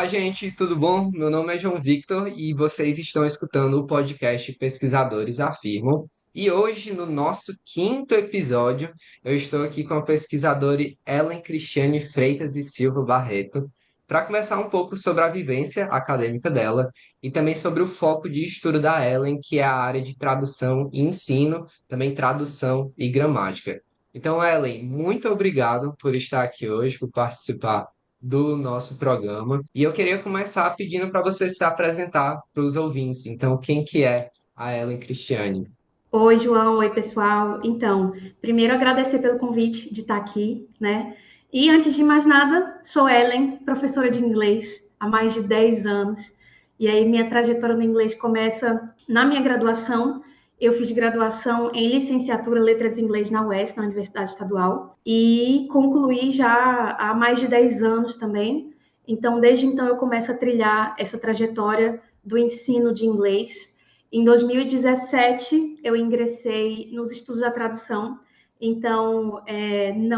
Olá, gente, tudo bom? Meu nome é João Victor e vocês estão escutando o podcast Pesquisadores Afirmam. E hoje, no nosso quinto episódio, eu estou aqui com a pesquisadora Ellen Cristiane Freitas e Silva Barreto para conversar um pouco sobre a vivência acadêmica dela e também sobre o foco de estudo da Ellen, que é a área de tradução e ensino, também tradução e gramática. Então, Ellen, muito obrigado por estar aqui hoje, por participar do nosso programa. E eu queria começar pedindo para você se apresentar para os ouvintes. Então, quem que é a Ellen Cristiane? Oi, João. Oi, pessoal. Então, primeiro agradecer pelo convite de estar aqui, né? E antes de mais nada, sou Ellen, professora de inglês há mais de 10 anos. E aí minha trajetória no inglês começa na minha graduação. Eu fiz graduação em licenciatura Letras em Inglês na UES, na Universidade Estadual, e concluí já há mais de 10 anos também. Então, desde então eu começo a trilhar essa trajetória do ensino de inglês. Em 2017, eu ingressei nos estudos da tradução. Então,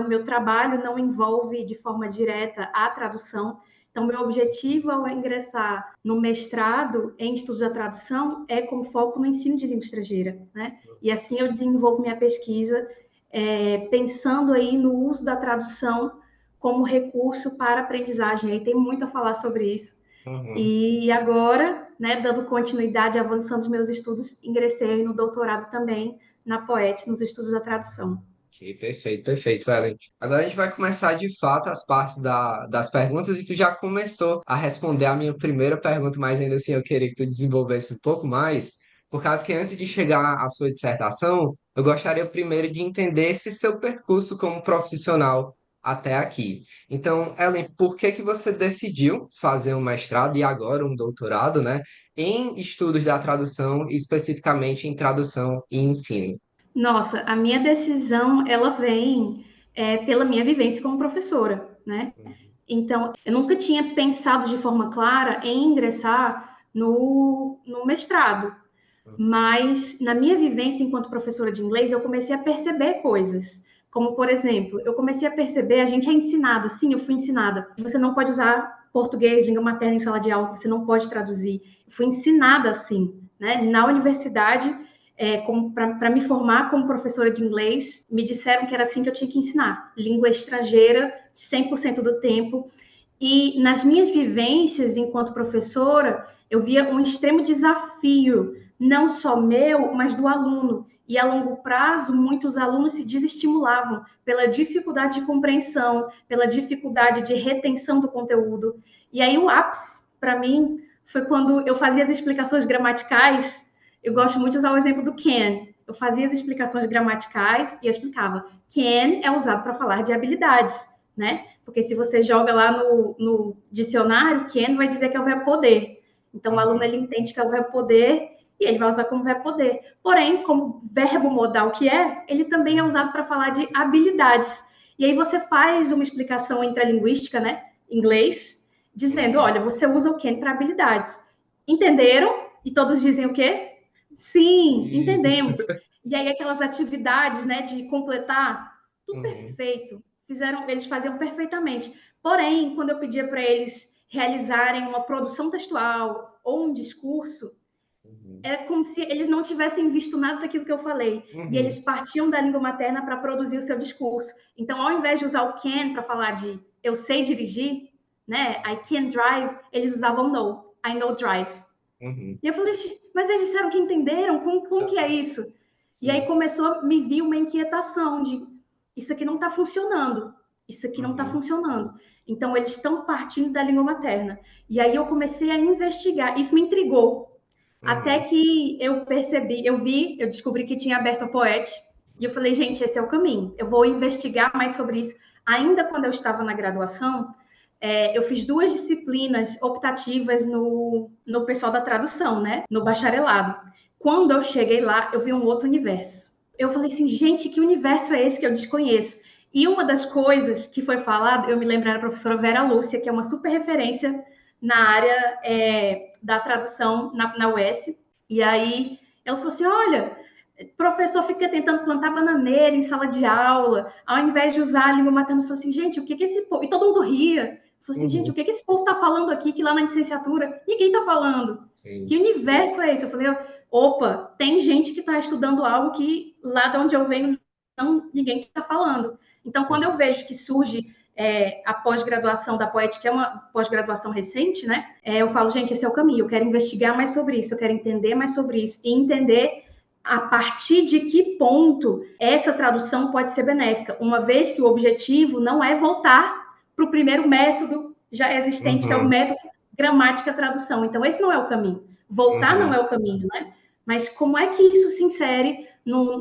meu trabalho não envolve de forma direta a tradução. Então, meu objetivo ao ingressar no mestrado em estudos da tradução é com foco no ensino de língua estrangeira, né? E assim eu desenvolvo minha pesquisa pensando aí no uso da tradução como recurso para aprendizagem. Aí tem muito a falar sobre isso. Uhum. E agora, né, dando continuidade, avançando os meus estudos, ingressei no doutorado também na POET, nos estudos da tradução. Ok, perfeito, perfeito, Ellen. Agora a gente vai começar de fato as partes das perguntas e tu já começou a responder a minha primeira pergunta, mas ainda assim eu queria que tu desenvolvesse um pouco mais, por causa que antes de chegar à sua dissertação, eu gostaria primeiro de entender esse seu percurso como profissional até aqui. Então, Ellen, por que que você decidiu fazer um mestrado e agora um doutorado, né, em estudos da tradução, especificamente em tradução e ensino? Nossa, a minha decisão, ela vem pela minha vivência como professora, né? Então, eu nunca tinha pensado de forma clara em ingressar no mestrado, mas na minha vivência enquanto professora de inglês, eu comecei a perceber coisas. Como, por exemplo, eu comecei a perceber, a gente é ensinado, sim, eu fui ensinada, você não pode usar português, língua materna em sala de aula, você não pode traduzir. Eu fui ensinada assim, né? Na universidade, para me formar como professora de inglês, me disseram que era assim que eu tinha que ensinar, língua estrangeira, 100% do tempo. E nas minhas vivências enquanto professora, eu via um extremo desafio, não só meu, mas do aluno. E a longo prazo, muitos alunos se desestimulavam pela dificuldade de compreensão, pela dificuldade de retenção do conteúdo. E aí o ápice, para mim, foi quando eu fazia as explicações gramaticais. Eu gosto muito de usar o exemplo do can. Eu fazia as explicações gramaticais e eu explicava. Can é usado para falar de habilidades, né? Porque se você joga lá no dicionário, can vai dizer que é o verbo poder. Então, o aluno Uhum. ele entende que é o verbo poder e ele vai usar como verbo poder. Porém, como verbo modal que é, ele também é Uhum. usado para falar de habilidades. E aí você faz uma explicação intralinguística, né? Inglês, dizendo, Uhum. olha, você usa o can para habilidades. Entenderam? E todos dizem o quê? Sim, Sim. entendemos. E aí aquelas atividades, né, de completar, tudo Uhum. perfeito. Eles faziam perfeitamente. Porém, quando eu pedia para eles realizarem uma produção textual ou um discurso, Uhum. era como se eles não tivessem visto nada daquilo que eu falei. E eles Uhum. partiam da língua materna para produzir o seu discurso. Então, ao invés de usar o can para falar de eu sei dirigir, né, I can drive, eles usavam know, I know drive. Uhum. E eu falei, mas eles disseram que entenderam, como que é isso? E aí Sim. começou a me vir uma inquietação de isso aqui não está funcionando, isso aqui não está Uhum. funcionando. Então eles estão partindo da língua materna. E aí eu comecei a investigar, isso me intrigou. Até Uhum. que eu percebi, eu descobri que tinha aberto a Poet, e eu falei, gente, esse é o caminho. Eu vou investigar mais sobre isso. Ainda quando eu estava na graduação, eu fiz duas disciplinas optativas no pessoal da tradução, né? No bacharelado. Quando eu cheguei lá, eu vi um outro universo. Eu falei assim, gente, que universo é esse que eu desconheço? E uma das coisas que foi falada, eu me lembro da professora Vera Lúcia, que é uma super referência na área da tradução na UES. E aí ela falou assim: olha, professor fica tentando plantar bananeira em sala de aula, ao invés de usar a língua materna, eu falei assim, gente, o que é esse povo? E todo mundo ria. Falei assim, gente, o Uhum. que esse povo está falando aqui que lá na licenciatura ninguém está falando? Sim. Que universo é esse? Eu falei, opa, tem gente que está estudando algo que lá de onde eu venho ninguém está falando. Então, quando eu Uhum. vejo que surge a pós-graduação da Poética, que é uma pós-graduação recente, né? Eu falo, gente, esse é o caminho, eu quero investigar mais sobre isso, eu quero entender mais sobre isso e entender a partir de que ponto essa tradução pode ser benéfica, uma vez que o objetivo não é voltar para o primeiro método já existente, que é o Uhum. método gramática-tradução. Então, esse não é o caminho. Voltar não Uhum. é o caminho, né? Mas como é que isso se insere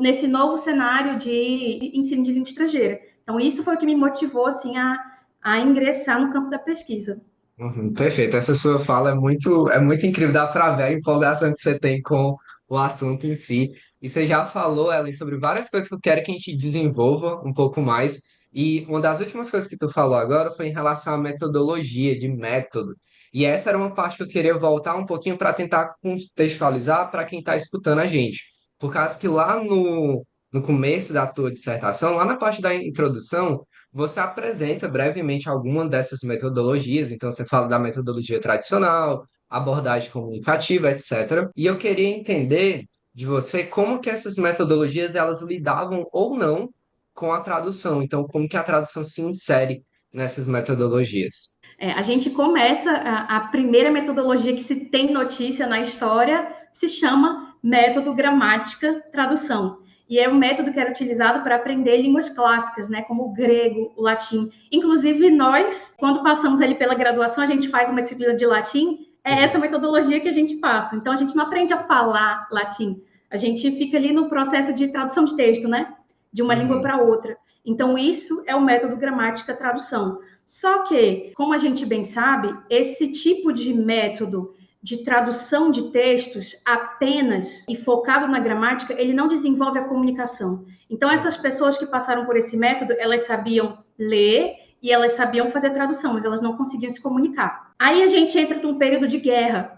nesse novo cenário de ensino de língua estrangeira? Então, isso foi o que me motivou, assim, a ingressar no campo da pesquisa. Uhum, perfeito. Essa sua fala é muito incrível, dá para ver a empolgação que você tem com o assunto em si. E você já falou, Ellen, sobre várias coisas que eu quero que a gente desenvolva um pouco mais. E uma das últimas coisas que tu falou agora foi em relação à metodologia, de método. E essa era uma parte que eu queria voltar um pouquinho para tentar contextualizar para quem está escutando a gente. Por causa que lá no começo da tua dissertação, lá na parte da introdução, você apresenta brevemente alguma dessas metodologias, então você fala da metodologia tradicional, abordagem comunicativa, etc. E eu queria entender de você como que essas metodologias elas lidavam ou não com a tradução. Então, como que a tradução se insere nessas metodologias? A gente começa, a primeira metodologia que se tem notícia na história se chama método gramática tradução. E é um método que era utilizado para aprender línguas clássicas, né, como o grego, o latim. Inclusive, nós, quando passamos ali pela graduação, a gente faz uma disciplina de latim, é essa Uhum, metodologia que a gente passa. Então, a gente não aprende a falar latim, a gente fica ali no processo de tradução de texto, né, de uma língua uhum, para outra. Então, isso é o método gramática tradução. Só que, como a gente bem sabe, esse tipo de método de tradução de textos apenas e focado na gramática, ele não desenvolve a comunicação. Então, essas uhum, pessoas que passaram por esse método, elas sabiam ler e elas sabiam fazer tradução, mas elas não conseguiam se comunicar. Aí a gente entra num período de guerra.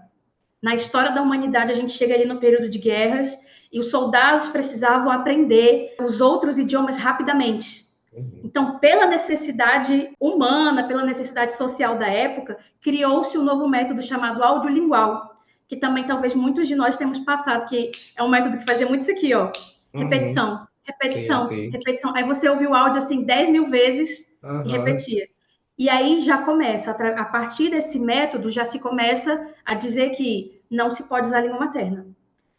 Na história da humanidade, a gente chega ali no período de guerras e os soldados precisavam aprender os outros idiomas rapidamente. uhum. Então, pela necessidade humana, pela necessidade social da época, criou-se um novo método chamado audiolingual, que também talvez muitos de nós temos passado, que é um método que fazia muito isso aqui, ó. Uhum. Repetição, Sim, repetição, sim. repetição. Aí você ouviu o áudio assim 10.000 vezes e Aham. repetia. E aí já começa, a partir desse método, já se começa a dizer que não se pode usar a língua materna.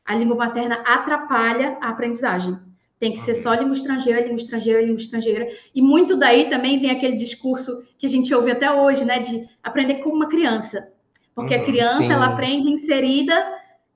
A língua materna atrapalha a aprendizagem. Tem que ser só Uhum. língua estrangeira, língua estrangeira, língua estrangeira. E muito daí também vem aquele discurso que a gente ouve até hoje, né, de aprender como uma criança. Porque a Uhum. criança, ela Sim. aprende inserida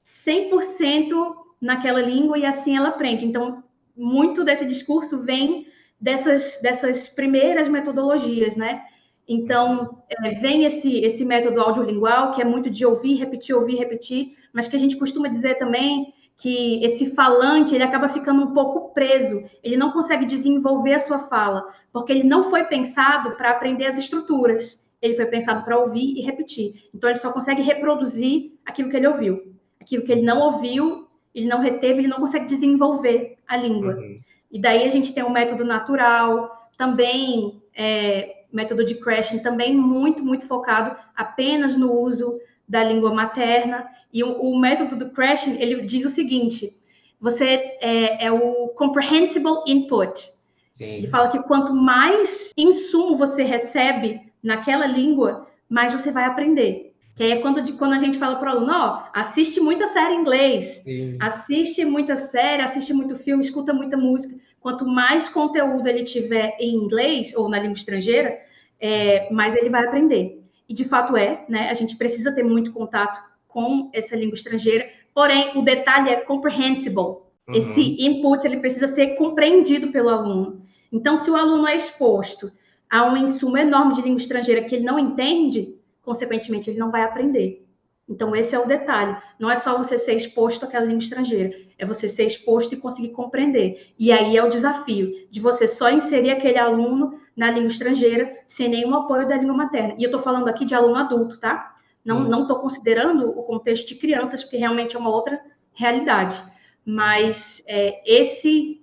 100% naquela língua e assim ela aprende. Então, muito desse discurso vem dessas primeiras metodologias, né? Uhum. Então, vem esse método audiolingual, que é muito de ouvir, repetir, mas que a gente costuma dizer também que esse falante ele acaba ficando um pouco preso, ele não consegue desenvolver a sua fala, porque ele não foi pensado para aprender as estruturas, ele foi pensado para ouvir e repetir. Então, ele só consegue reproduzir aquilo que ele ouviu. Aquilo que ele não Uhum. ouviu, ele não reteve, ele não consegue desenvolver a língua. Uhum. E daí a gente tem o método natural, também método de Crashing, também muito, muito focado apenas no uso da língua materna. E o método do Crashing, ele diz o seguinte, você é o comprehensible input. Ele Sim. fala que quanto mais insumo você recebe naquela língua, mais você vai aprender. Que aí é quando a gente fala para o aluno, ó, assiste muita série em inglês, Sim. assiste muita série, assiste muito filme, escuta muita música. Quanto mais conteúdo ele tiver em inglês ou na língua estrangeira, Uhum. mais ele vai aprender. E de fato né? A gente precisa ter muito contato com essa língua estrangeira. Porém, o detalhe é comprehensible. Esse Uhum. input ele precisa ser compreendido pelo aluno. Então, se o aluno é exposto a um insumo enorme de língua estrangeira que ele não entende, consequentemente, ele não vai aprender. Então, esse é o detalhe. Não é só você ser exposto àquela língua estrangeira, é você ser exposto e conseguir compreender. E aí é o desafio de você só inserir aquele aluno na língua estrangeira sem nenhum apoio da língua materna. E eu estou falando aqui de aluno adulto, tá? Não Sim. estou considerando o contexto de crianças, porque realmente é uma outra realidade. Uhum. Mas esse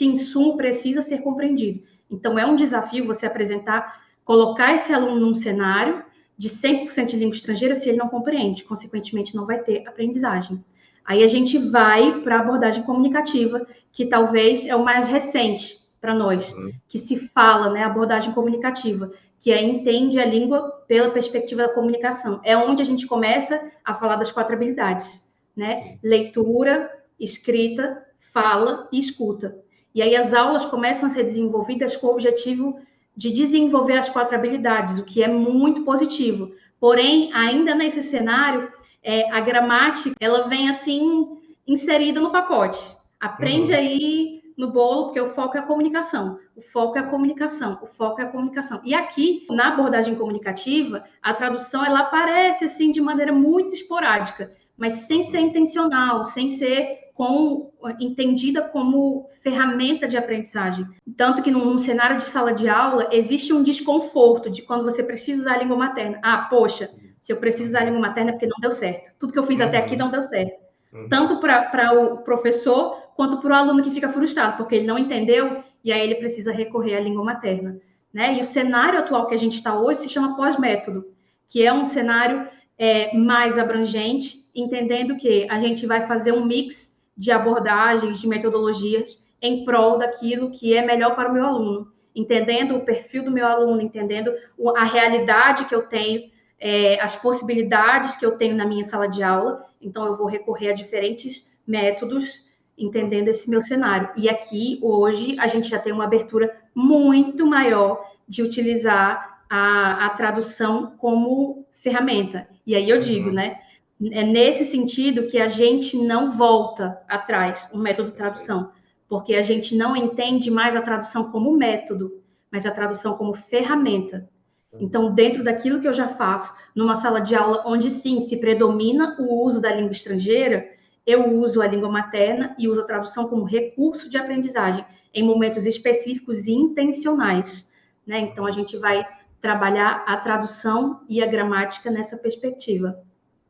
insumo precisa ser compreendido. Então, é um desafio você apresentar colocar esse aluno num cenário de 100% de língua estrangeira se ele não compreende, consequentemente não vai ter aprendizagem. Aí a gente vai para a abordagem comunicativa, que talvez é o mais recente para nós, que se fala, né, abordagem comunicativa, que entende a língua pela perspectiva da comunicação. É onde a gente começa a falar das 4 habilidades, né? Leitura, escrita, fala e escuta. E aí as aulas começam a ser desenvolvidas com o objetivo de desenvolver as 4 habilidades, o que é muito positivo. Porém, ainda nesse cenário, a gramática, ela vem assim, inserida no pacote. Aprende aí no bolo, porque o foco é a comunicação. O foco é a comunicação. O foco é a comunicação. E aqui, na abordagem comunicativa, a tradução, ela aparece assim, de maneira muito esporádica, mas sem ser intencional, sem ser entendida como ferramenta de aprendizagem. Tanto que num cenário de sala de aula, existe um desconforto de quando você precisa usar a língua materna. Ah, poxa, se eu preciso usar a língua materna é porque não deu certo. Tudo que eu fiz até aqui não deu certo. Tanto para o professor, quanto para o aluno que fica frustrado, porque ele não entendeu e aí ele precisa recorrer à língua materna. Né? E o cenário atual que a gente está hoje se chama pós-método, que é um cenário mais abrangente, entendendo que a gente vai fazer um mix de abordagens, de metodologias em prol daquilo que é melhor para o meu aluno, entendendo o perfil do meu aluno, entendendo a realidade que eu tenho, as possibilidades que eu tenho na minha sala de aula. Então, eu vou recorrer a diferentes métodos, entendendo esse meu cenário. E aqui, hoje, a gente já tem uma abertura muito maior de utilizar a tradução como ferramenta. E aí eu digo, né? É nesse sentido que a gente não volta atrás o método de tradução, porque a gente não entende mais a tradução como método, mas a tradução como ferramenta. Então, dentro daquilo que eu já faço, numa sala de aula onde sim se predomina o uso da língua estrangeira, eu uso a língua materna e uso a tradução como recurso de aprendizagem em momentos específicos e intencionais, né? Então, a gente vai trabalhar a tradução e a gramática nessa perspectiva.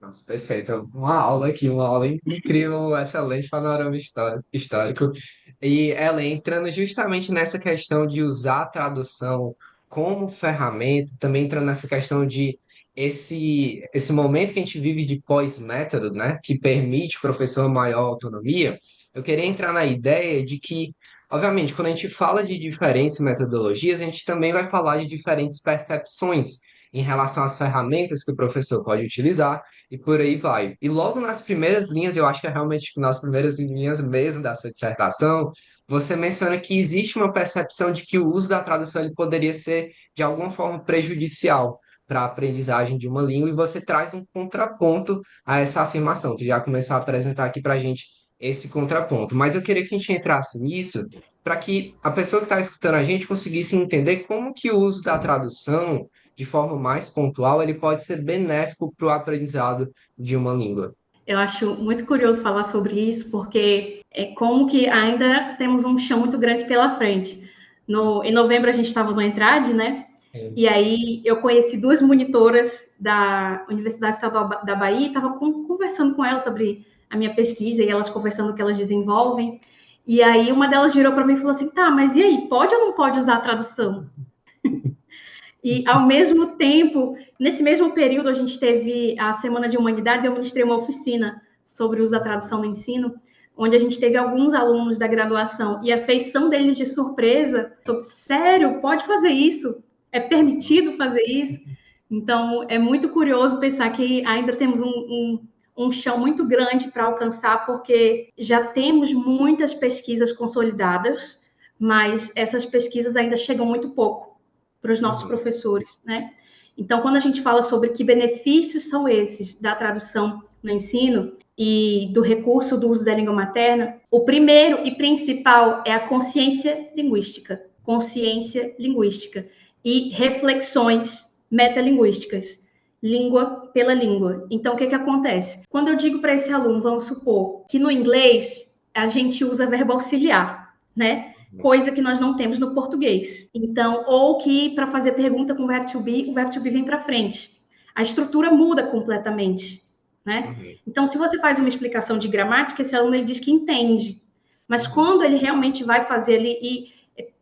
Nossa, perfeito. Uma aula aqui, uma aula incrível, excelente panorama histórico. E ela entrando justamente nessa questão de usar a tradução como ferramenta, também entrando nessa questão de esse momento que a gente vive de pós-método, né, que permite o professor maior autonomia, eu queria entrar na ideia de que, obviamente, quando a gente fala de diferentes metodologias, a gente também vai falar de diferentes percepções em relação às ferramentas que o professor pode utilizar e por aí vai. E logo nas primeiras linhas, eu acho que é realmente nas primeiras linhas mesmo da sua dissertação, você menciona que existe uma percepção de que o uso da tradução ele poderia ser de alguma forma prejudicial para a aprendizagem de uma língua, e você traz um contraponto a essa afirmação. Tu já começou a apresentar aqui para a gente esse contraponto, mas eu queria que a gente entrasse nisso para que a pessoa que está escutando a gente conseguisse entender como que o uso da tradução de forma mais pontual, ele pode ser benéfico para o aprendizado de uma língua. Eu acho muito curioso falar sobre isso, porque é como que ainda temos um chão muito grande pela frente. Em novembro a gente estava no Entrade, né? E aí eu conheci 2 monitoras da Universidade Estadual da Bahia e estava conversando com elas sobre a minha pesquisa e elas conversando o que elas desenvolvem. E aí uma delas virou para mim e falou assim: tá, mas e aí, pode ou não pode usar a tradução? E, ao mesmo tempo, nesse mesmo período, a gente teve a Semana de Humanidades, eu ministrei uma oficina sobre o uso da tradução no ensino, onde a gente teve alguns alunos da graduação e a feição deles de surpresa sobre, sério, pode fazer isso? É permitido fazer isso? Então, é muito curioso pensar que ainda temos um chão muito grande para alcançar, porque já temos muitas pesquisas consolidadas, mas essas pesquisas ainda chegam muito pouco para os nossos professores, né? Então, quando a gente fala sobre que benefícios são esses da tradução no ensino e do recurso do uso da língua materna, o primeiro e principal é a consciência linguística e reflexões metalinguísticas, língua pela língua. Então, o que acontece? Quando eu digo para esse aluno, vamos supor, que no inglês a gente usa verbo auxiliar, né? Coisa que nós não temos no português. Então, ou que para fazer pergunta com o verbo to be vem para frente. A estrutura muda completamente, né? Então, se você faz uma explicação de gramática, esse aluno ele diz que entende. Mas quando ele realmente vai fazer ali, e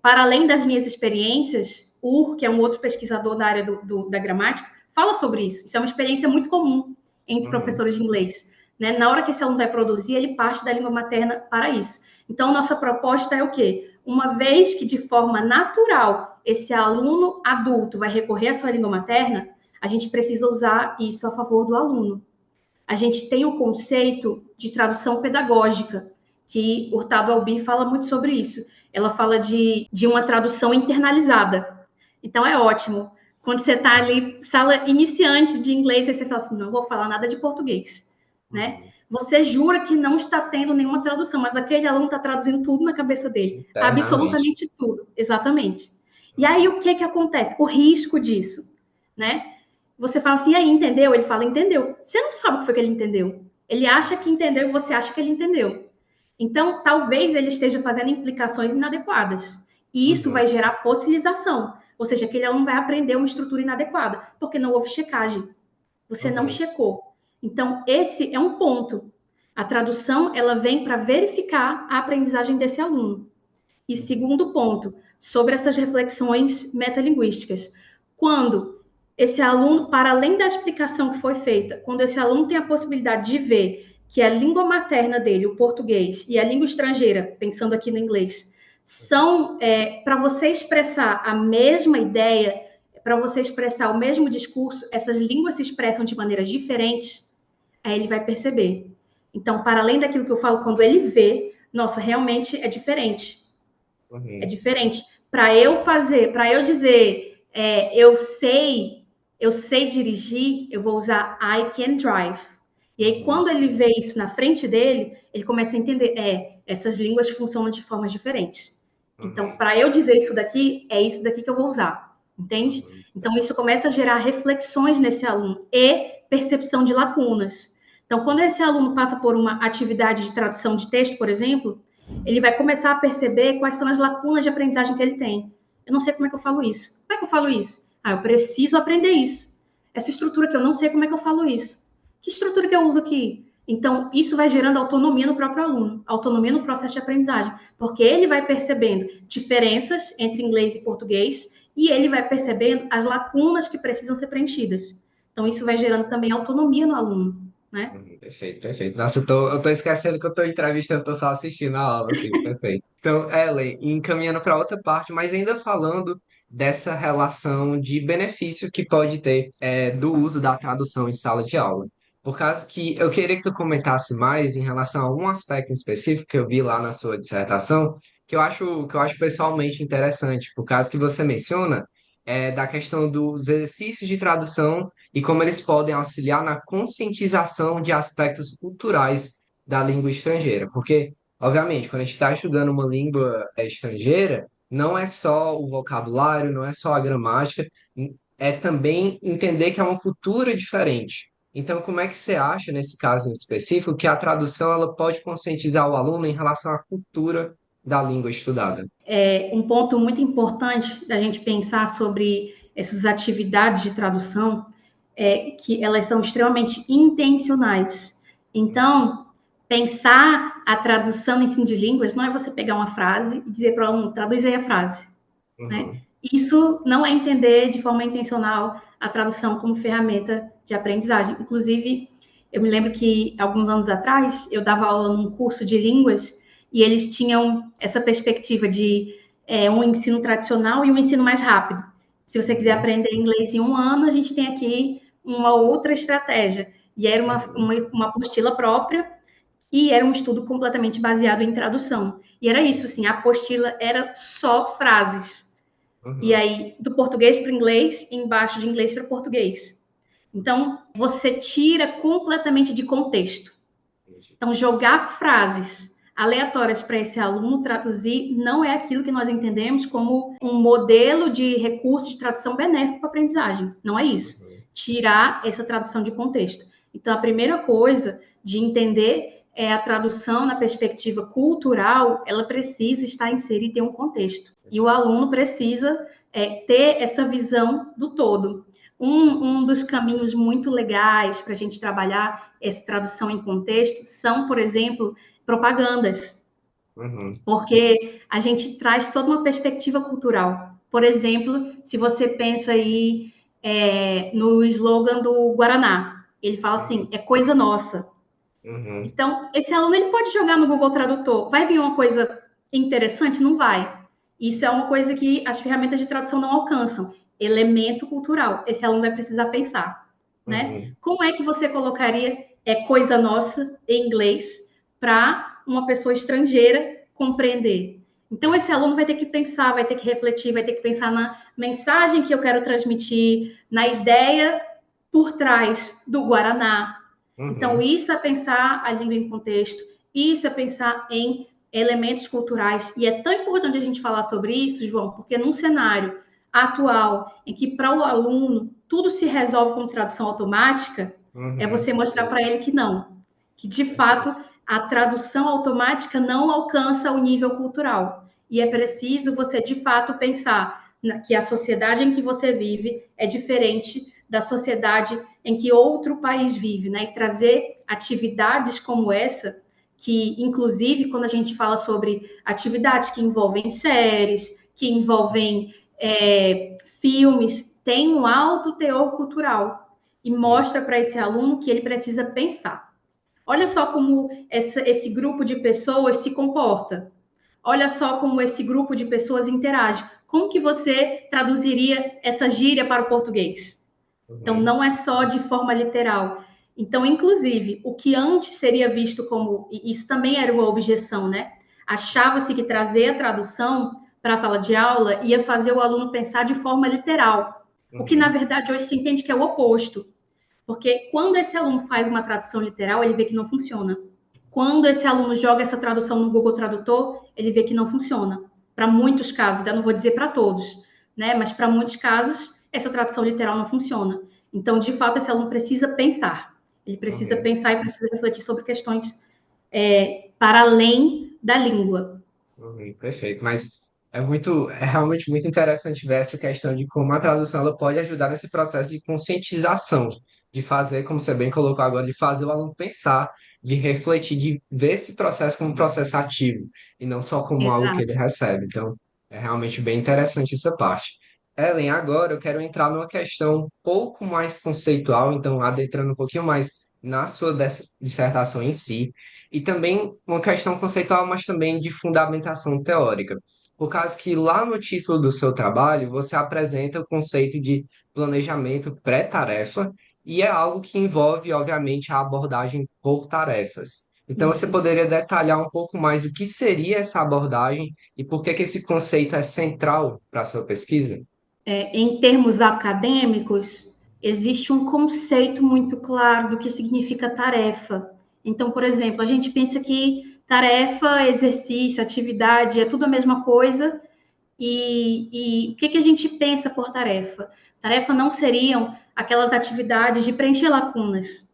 para além das minhas experiências, Ur, que é um outro pesquisador da área da gramática, fala sobre isso. Isso é uma experiência muito comum entre professores de inglês. Né? Na hora que esse aluno vai produzir, ele parte da língua materna para isso. Então, nossa proposta é o quê? Uma vez que, de forma natural, esse aluno adulto vai recorrer à sua língua materna, a gente precisa usar isso a favor do aluno. A gente tem o conceito de tradução pedagógica, que Hurtado Albi fala muito sobre isso. Ela fala de uma tradução internalizada. Então, é ótimo. Quando você está ali, sala iniciante de inglês, aí você fala assim, não vou falar nada de português. Né? Você jura que não está tendo nenhuma tradução, mas aquele aluno está traduzindo tudo na cabeça dele. Absolutamente tudo. Exatamente. E aí, o que acontece? O risco disso, né? Você fala assim, aí, entendeu? Ele fala, entendeu. Você não sabe o que foi que ele entendeu. Ele acha que entendeu e você acha que ele entendeu. Então, talvez ele esteja fazendo implicações inadequadas. E isso vai gerar fossilização. Ou seja, aquele aluno vai aprender uma estrutura inadequada, porque não houve checagem. Você não checou. Então, esse é um ponto. A tradução, ela vem para verificar a aprendizagem desse aluno. E segundo ponto, sobre essas reflexões metalinguísticas. Quando esse aluno, para além da explicação que foi feita, quando esse aluno tem a possibilidade de ver que a língua materna dele, o português, e a língua estrangeira, pensando aqui no inglês, são para você expressar a mesma ideia, para você expressar o mesmo discurso, essas línguas se expressam de maneiras diferentes, aí ele vai perceber. Então, para além daquilo que eu falo, quando ele vê, nossa, realmente é diferente. É diferente. Para eu dizer, eu sei dirigir, eu vou usar I can drive. E aí, quando ele vê isso na frente dele, ele começa a entender, essas línguas funcionam de formas diferentes. Então, para eu dizer isso daqui, é isso daqui que eu vou usar. Entende? Então, isso começa a gerar reflexões nesse aluno e percepção de lacunas. Então, quando esse aluno passa por uma atividade de tradução de texto, por exemplo, ele vai começar a perceber quais são as lacunas de aprendizagem que ele tem. Eu não sei como é que eu falo isso. Como é que eu falo isso? Eu preciso aprender isso. Essa estrutura que eu não sei como é que eu falo isso. Que estrutura que eu uso aqui? Então, isso vai gerando autonomia no próprio aluno, autonomia no processo de aprendizagem, porque ele vai percebendo diferenças entre inglês e português e ele vai percebendo as lacunas que precisam ser preenchidas. Então, isso vai gerando também autonomia no aluno, né? Perfeito, perfeito. Nossa, eu tô esquecendo que eu tô entrevistando, tô só assistindo a aula, assim, perfeito. Então, Ellen, encaminhando para outra parte, mas ainda falando dessa relação de benefício que pode ter do uso da tradução em sala de aula. Por causa que eu queria que tu comentasse mais em relação a um aspecto em específico que eu vi lá na sua dissertação, que eu acho pessoalmente interessante, por causa que você menciona da questão dos exercícios de tradução e como eles podem auxiliar na conscientização de aspectos culturais da língua estrangeira. Porque, obviamente, quando a gente está estudando uma língua estrangeira, não é só o vocabulário, não é só a gramática, é também entender que é uma cultura diferente. Então, como é que você acha, nesse caso em específico, que a tradução ela pode conscientizar o aluno em relação à cultura da língua estudada? Um ponto muito importante da gente pensar sobre essas atividades de tradução é que elas são extremamente intencionais. Então, pensar a tradução no ensino de línguas não é você pegar uma frase e dizer para o aluno, traduz aí a frase. Né? Isso não é entender de forma intencional a tradução como ferramenta de aprendizagem. Inclusive, eu me lembro que alguns anos atrás eu dava aula num curso de línguas e eles tinham essa perspectiva de um ensino tradicional e um ensino mais rápido. Se você quiser aprender inglês em um ano, a gente tem aqui uma outra estratégia. E era uma apostila própria e era um estudo completamente baseado em tradução. E era isso, assim, a apostila era só frases. E aí, do português para o inglês, e embaixo de inglês para português. Então, você tira completamente de contexto. Então, jogar frases aleatórias para esse aluno traduzir não é aquilo que nós entendemos como um modelo de recurso de tradução benéfico para a aprendizagem. Não é isso. Tirar essa tradução de contexto. Então, a primeira coisa de entender a tradução na perspectiva cultural, ela precisa estar inserida e ter um contexto. E o aluno precisa ter essa visão do todo. Um dos caminhos muito legais para a gente trabalhar essa tradução em contexto são, por exemplo, propagandas. Porque a gente traz toda uma perspectiva cultural Por exemplo, se você pensa aí no slogan do Guaraná, ele fala assim, Uhum, é coisa nossa. uhum, Então, esse aluno ele pode jogar no Google Tradutor. Vai vir uma coisa interessante? Não vai. Isso é sim, uma coisa que as ferramentas de tradução não alcançam. Elemento cultural. Esse aluno vai precisar pensar, né? uhum, Como é que você colocaria coisa nossa em inglês para uma pessoa estrangeira compreender? Então, esse aluno vai ter que pensar, vai ter que refletir, vai ter que pensar na mensagem que eu quero transmitir, na ideia por trás do Guaraná, então, uhum, isso é pensar a língua em contexto, isso é pensar em elementos culturais. E é tão importante a gente falar sobre isso, João, porque num cenário atual, em que para o aluno tudo se resolve com tradução automática, é uhum, você mostrar para ele que não, que de fato perfeito. a tradução automática não alcança o nível cultural. E é preciso você de fato pensar que a sociedade em que você vive é diferente da sociedade em que outro país vive, né? E trazer atividades como essa, que inclusive quando a gente fala sobre atividades que envolvem séries, que envolvem filmes, tem um alto teor cultural e Isso. mostra para esse aluno que ele precisa pensar. Olha só como esse grupo de pessoas se comporta. Olha só como esse grupo de pessoas interage. Como que você traduziria essa gíria para o português? Então, Uhum, não é só de forma literal. Então, inclusive, o que antes seria visto como, e isso também era uma objeção, né? Achava-se que trazer a tradução para a sala de aula ia fazer o aluno pensar de forma literal, o que na uhum, verdade hoje se entende que é o oposto. Porque quando esse aluno faz uma tradução literal, ele vê que não funciona. Quando esse aluno joga essa tradução no Google Tradutor, ele vê que não funciona. Para muitos casos, eu não vou dizer para todos, né? Mas para muitos casos, essa tradução literal não funciona. Então, de fato, esse aluno precisa pensar. Ele precisa uhum, pensar e precisa refletir sobre questões para além da língua. uhum, perfeito. Mas é realmente muito interessante ver essa questão de como a tradução ela pode ajudar nesse processo de conscientização, de fazer, como você bem colocou agora, de fazer o aluno pensar, de refletir, de ver esse processo como um processo ativo e não só como algo que ele Exato. recebe. Então, é realmente bem interessante essa parte. Ellen, agora eu quero entrar numa questão um pouco mais conceitual, então adentrando um pouquinho mais na sua dissertação em si. E também uma questão conceitual, mas também de fundamentação teórica. Por causa que lá no título do seu trabalho, você apresenta o conceito de planejamento pré-tarefa, e é algo que envolve, obviamente, a abordagem por tarefas. Então, você Isso. poderia detalhar um pouco mais o que seria essa abordagem e por que que esse conceito é central para a sua pesquisa? Em termos acadêmicos, existe um conceito muito claro do que significa tarefa. Então, por exemplo, a gente pensa que tarefa, exercício, atividade é tudo a mesma coisa. E o que a gente pensa por tarefa? Tarefa não seriam aquelas atividades de preencher lacunas,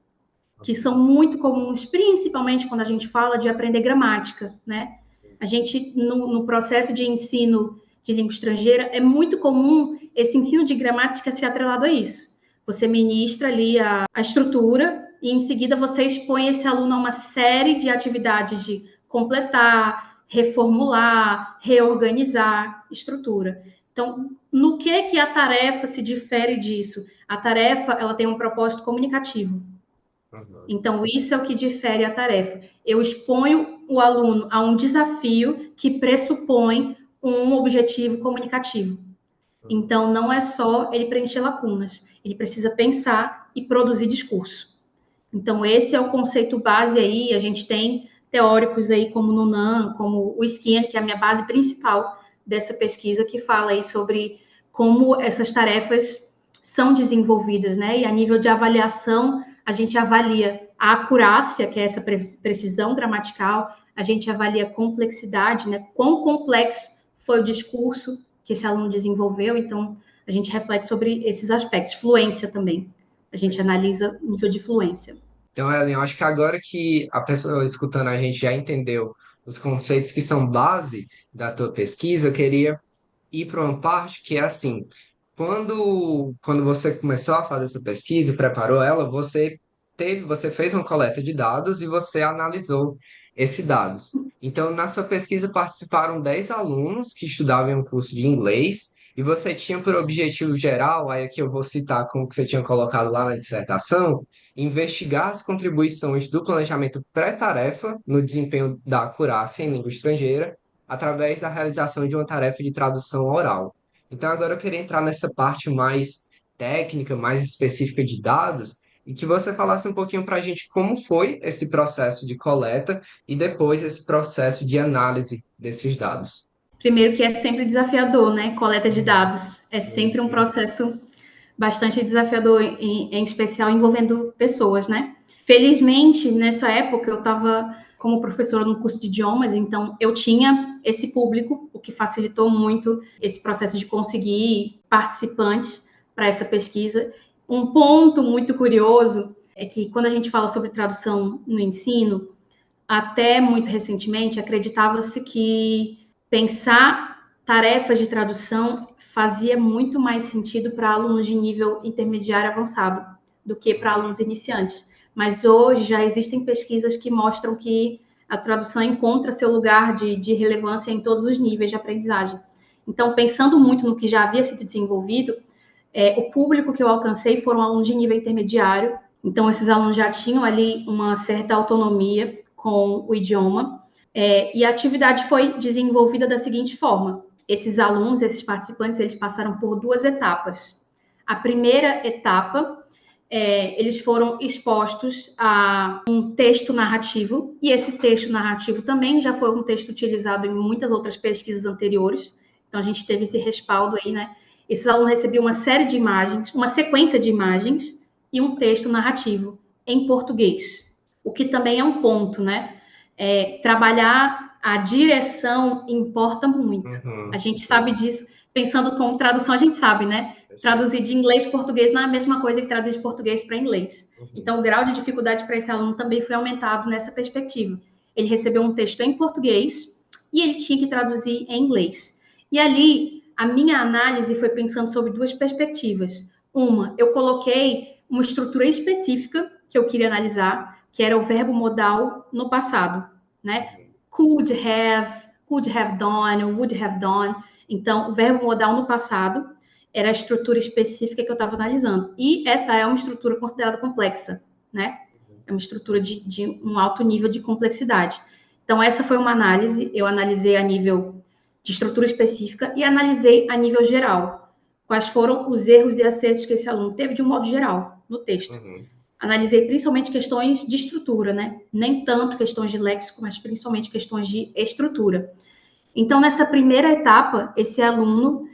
que são muito comuns, principalmente quando a gente fala de aprender gramática, né? A gente, no processo de ensino de língua estrangeira, é muito comum esse ensino de gramática ser atrelado a isso. Você ministra ali a estrutura e, em seguida, você expõe esse aluno a uma série de atividades de completar, reformular, reorganizar estrutura. Então, no que a tarefa se difere disso? A tarefa, ela tem um propósito comunicativo. Uhum. Então, isso é o que difere a tarefa. Eu exponho o aluno a um desafio que pressupõe um objetivo comunicativo. Então, não é só ele preencher lacunas, ele precisa pensar e produzir discurso. Então, esse é o conceito base aí. A gente tem teóricos aí como Nunan, como o Skinner, que é a minha base principal dessa pesquisa, que fala aí sobre como essas tarefas são desenvolvidas, né? E a nível de avaliação, a gente avalia a acurácia, que é essa precisão gramatical, a gente avalia a complexidade, né? Quão complexo foi o discurso que esse aluno desenvolveu. Então, a gente reflete sobre esses aspectos. Fluência também. A gente analisa o nível de fluência. Então, Ellen, eu acho que agora que a pessoa escutando a gente já entendeu os conceitos que são base da tua pesquisa, eu queria ir para uma parte que é assim, quando você começou a fazer essa pesquisa e preparou ela, você fez uma coleta de dados e você analisou esses dados. Então, na sua pesquisa participaram 10 alunos que estudavam em um curso de inglês e você tinha por objetivo geral, aí aqui eu vou citar como que você tinha colocado lá na dissertação, investigar as contribuições do planejamento pré-tarefa no desempenho da acurácia em língua estrangeira, através da realização de uma tarefa de tradução oral. Então, agora eu queria entrar nessa parte mais técnica, mais específica de dados, e que você falasse um pouquinho para a gente como foi esse processo de coleta e depois esse processo de análise desses dados. Primeiro que é sempre desafiador, né? Coleta de Uhum. dados. É Sim, sempre um sim. processo bastante desafiador, em especial envolvendo pessoas, né? Felizmente, nessa época, eu estava como professora no curso de idiomas, então eu tinha esse público, o que facilitou muito esse processo de conseguir participantes para essa pesquisa. Um ponto muito curioso é que quando a gente fala sobre tradução no ensino, até muito recentemente, acreditava-se que pensar tarefas de tradução fazia muito mais sentido para alunos de nível intermediário avançado do que para alunos iniciantes. Mas hoje já existem pesquisas que mostram que a tradução encontra seu lugar de relevância em todos os níveis de aprendizagem. Então, pensando muito no que já havia sido desenvolvido, o público que eu alcancei foram alunos de nível intermediário, então esses alunos já tinham ali uma certa autonomia com o idioma, e a atividade foi desenvolvida da seguinte forma: esses alunos, esses participantes, eles passaram por duas etapas. A primeira etapa, eles foram expostos a um texto narrativo, e esse texto narrativo também já foi um texto utilizado em muitas outras pesquisas anteriores, então a gente teve esse respaldo aí, né? Esses alunos recebiam uma série de imagens, uma sequência de imagens e um texto narrativo em português, o que também é um ponto, né? Trabalhar a direção importa muito. A Uhum. gente sabe Sim, disso, pensando como tradução, a gente sabe, né? perfeito. Traduzir de inglês para português não é a mesma coisa que traduzir de português para inglês. Uhum. Então, o grau de dificuldade para esse aluno também foi aumentado nessa perspectiva. Ele recebeu um texto em português e ele tinha que traduzir em inglês. E ali, a minha análise foi pensando sobre duas perspectivas. Uma, eu coloquei uma estrutura específica que eu queria analisar, que era o verbo modal no passado, né? Uhum. Could have done, would have done. Então, o verbo modal no passado era a estrutura específica que eu estava analisando. E essa é uma estrutura considerada complexa, né? É uma estrutura de um alto nível de complexidade. Então, essa foi uma análise. Eu analisei a nível de estrutura específica e analisei a nível geral. Quais foram os erros e acertos que esse aluno teve de um modo geral no texto. Uhum. Analisei principalmente questões de estrutura, né? Nem tanto questões de léxico, mas principalmente questões de estrutura. Então, nessa primeira etapa, esse aluno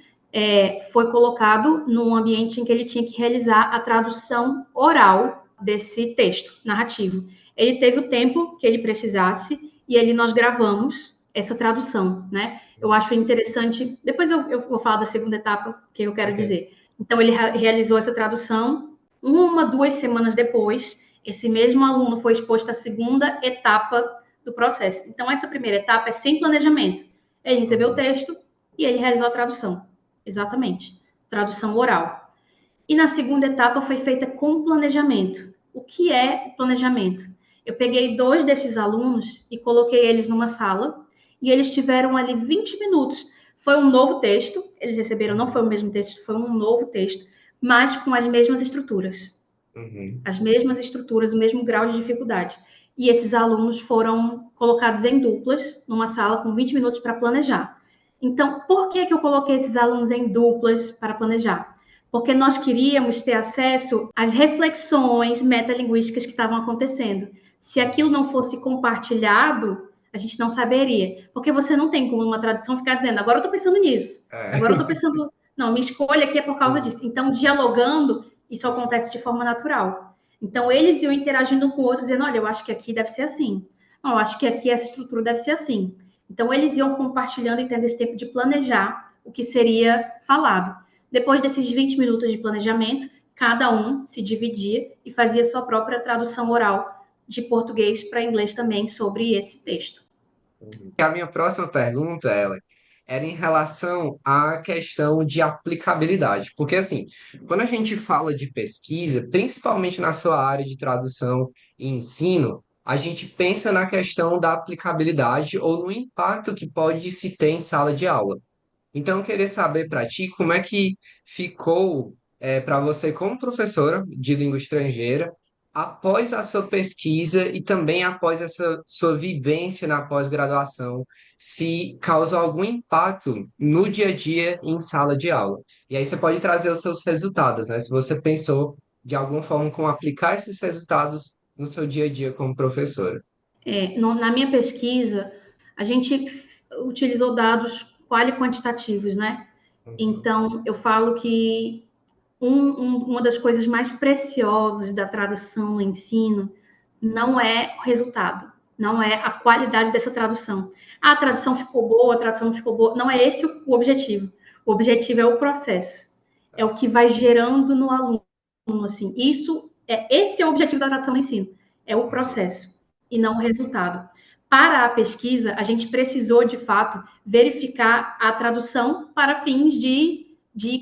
foi colocado num ambiente em que ele tinha que realizar a tradução oral desse texto narrativo. Ele teve o tempo que ele precisasse e ali nós gravamos essa tradução, né? Eu acho interessante. Depois eu vou falar da segunda etapa que eu quero Ok. dizer. Então, ele realizou essa tradução. Uma, 2 semanas depois, esse mesmo aluno foi exposto à segunda etapa do processo. Então, essa primeira etapa é sem planejamento. Ele recebeu o Uhum. texto e ele realizou a tradução. Exatamente. Tradução oral. E na segunda etapa foi feita com planejamento. O que é planejamento? Eu peguei dois desses alunos e coloquei eles numa sala e eles tiveram ali 20 minutos. Foi um novo texto, eles receberam, não foi Uhum. o mesmo texto, foi um novo texto, mas com as mesmas estruturas. Uhum. As mesmas estruturas, o mesmo grau de dificuldade. E esses alunos foram colocados em duplas, numa sala com 20 minutos para planejar. Então, por que eu coloquei esses alunos em duplas para planejar? Porque nós queríamos ter acesso às reflexões metalinguísticas que estavam acontecendo. Se aquilo Uhum. não fosse compartilhado, a gente não saberia. Porque você não tem como uma tradução ficar dizendo, agora eu estou pensando nisso, É. agora eu estou pensando, não, minha escolha aqui é por causa Sim, disso. Então, dialogando, isso perfeito. acontece de forma natural. Então, eles iam interagindo um com o outro, dizendo, olha, eu acho que aqui deve ser assim. Não, eu acho que aqui essa estrutura deve ser assim. Então, eles iam compartilhando e tendo esse tempo de planejar o que seria falado. Depois desses 20 minutos de planejamento, cada um se dividia e fazia sua própria tradução oral de português para inglês também sobre esse texto. Uhum. A minha próxima pergunta, ela, era em relação à questão de aplicabilidade. Porque, assim, quando a gente fala de pesquisa, principalmente na sua área de tradução e ensino, a gente pensa na questão da aplicabilidade ou no impacto que pode se ter em sala de aula. Então, eu queria saber para ti como é que ficou para você como professora de língua estrangeira após a sua pesquisa e também após essa sua vivência na pós-graduação, se causou algum impacto no dia a dia em sala de aula. E aí você pode trazer os seus resultados, né? Se você pensou de alguma forma como aplicar esses resultados no seu dia a dia como professora. Na minha pesquisa, a gente utilizou dados quali-quantitativos, né? Uhum. Então, eu falo que uma das coisas mais preciosas da tradução no ensino não é o resultado, não é a qualidade dessa tradução. Ah, a tradução ficou boa, a tradução não ficou boa. Não é esse o objetivo. O objetivo é o processo, é o que vai gerando no aluno. Assim, esse é o objetivo da tradução no ensino, é o Uhum. processo e não o resultado. Para a pesquisa, a gente precisou de fato verificar a tradução para fins de